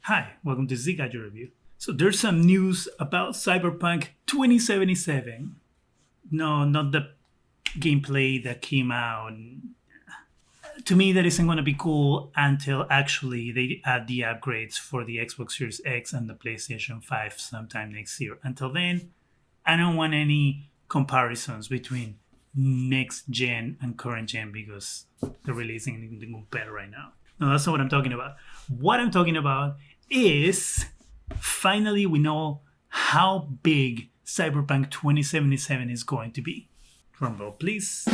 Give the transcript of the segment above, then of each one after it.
Hi, welcome to Zgajo Review. So there's some news about Cyberpunk 2077. No, not the gameplay that came out. To me, that isn't going to be cool until actually they add the upgrades for the Xbox Series X and the PlayStation 5 sometime next year. Until then, I don't want any comparisons between next gen and current gen because they're releasing anything better right now. No, that's not what I'm talking about. What I'm talking about is finally we know how big Cyberpunk 2077 is going to be. Drum roll, please.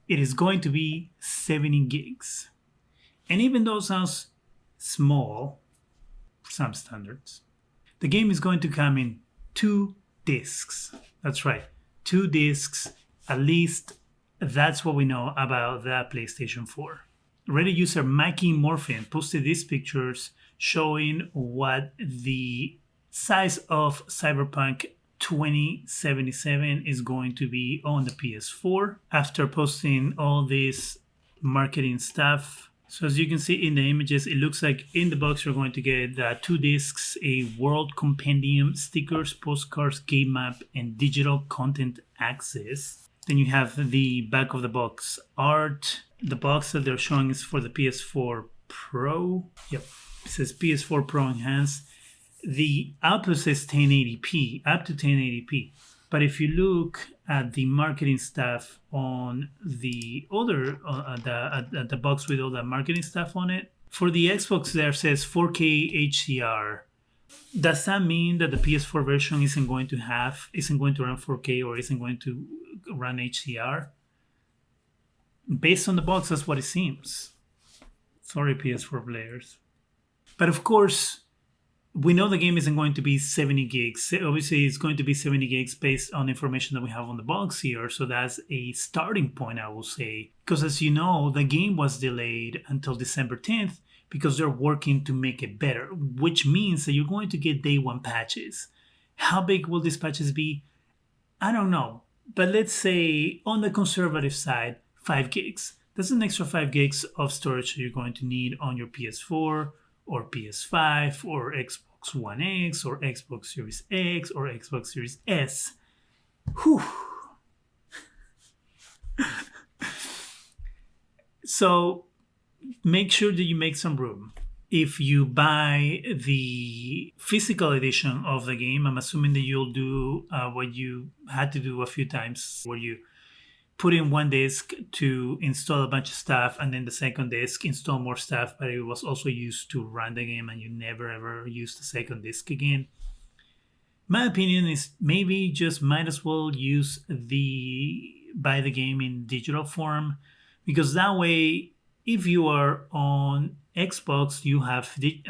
It is going to be 70 gigs. And even though it sounds small for some standards, the game is going to come in 2 discs. That's right, 2 discs. At least that's what we know about the PlayStation 4. Reddit user Mikey Morphin posted these pictures showing what the size of Cyberpunk 2077 is going to be on the PS4 after posting all this marketing stuff. So as you can see in the images, it looks like in the box you're going to get 2 discs, a world compendium, stickers, postcards, game map, and digital content access. Then you have the back of the box art. The box that they're showing is for the PS4 Pro. Yep, it says PS4 Pro Enhanced. The output says 1080p, up to 1080p. But if you look at the marketing stuff on the other, the box with all the marketing stuff on it, for the Xbox there says 4K HDR. Does that mean that the PS4 version isn't going to run 4K or isn't going to run HDR? Based on the box, that's what it seems. Sorry, PS4 players. But of course, we know the game isn't going to be 70 gigs. Obviously, it's going to be 70 gigs based on information that we have on the box here. So that's a starting point, I will say. Because as you know, the game was delayed until December 10th because they're working to make it better, which means that you're going to get day one patches. How big will these patches be? I don't know. But let's say on the conservative side, 5 gigs. That's an extra 5 gigs of storage that you're going to need on your PS4 or PS5 or Xbox One X or Xbox Series X or Xbox Series S. Whew. So make sure that you make some room. If you buy the physical edition of the game, I'm assuming that you'll do what you had to do a few times, where you put in one disk to install a bunch of stuff, and then the second disk install more stuff, but it was also used to run the game and you never ever use the second disk again. My opinion is maybe just might as well buy the game in digital form, because that way, if you are on Xbox, you have the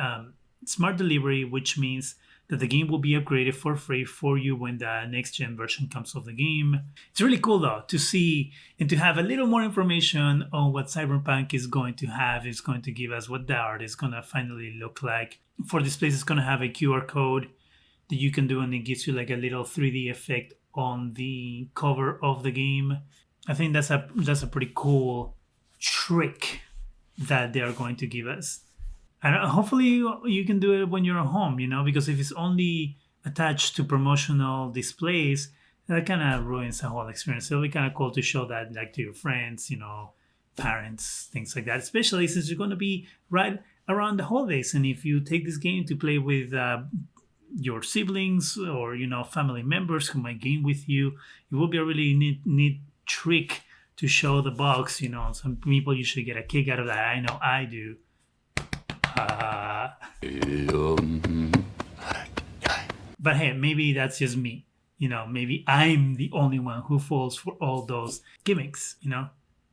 smart delivery, which means that the game will be upgraded for free for you when the next gen version comes of the game. It's really cool though to see and to have a little more information on what Cyberpunk is going to have. It's going to give us what the art is going to finally look like. For this place, it's going to have a QR code that you can do, and it gives you like a little 3D effect on the cover of the game. I think that's a pretty cool trick that they are going to give us. And hopefully you can do it when you're at home, because if it's only attached to promotional displays, that kind of ruins the whole experience. It'll be kind of cool to show that like to your friends, parents, things like that, especially since you're going to be right around the holidays. And if you take this game to play with your siblings or, family members who might game with you, it will be a really neat trick to show the box. Some people usually get a kick out of that. I know I do. But hey, maybe that's just me. Maybe I'm the only one who falls for all those gimmicks.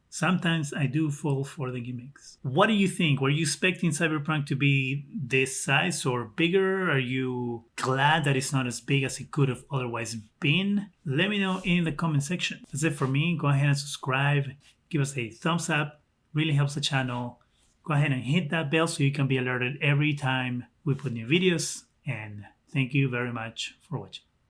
Sometimes I do fall for the gimmicks. What do you think? Were you expecting Cyberpunk to be this size or bigger? Are you glad that it's not as big as it could have otherwise been? Let me know in the comment section. That's it for me. Go ahead and subscribe. Give us a thumbs up. Really helps the channel. Go ahead and hit that bell so you can be alerted every time we put new videos. And thank you very much for watching.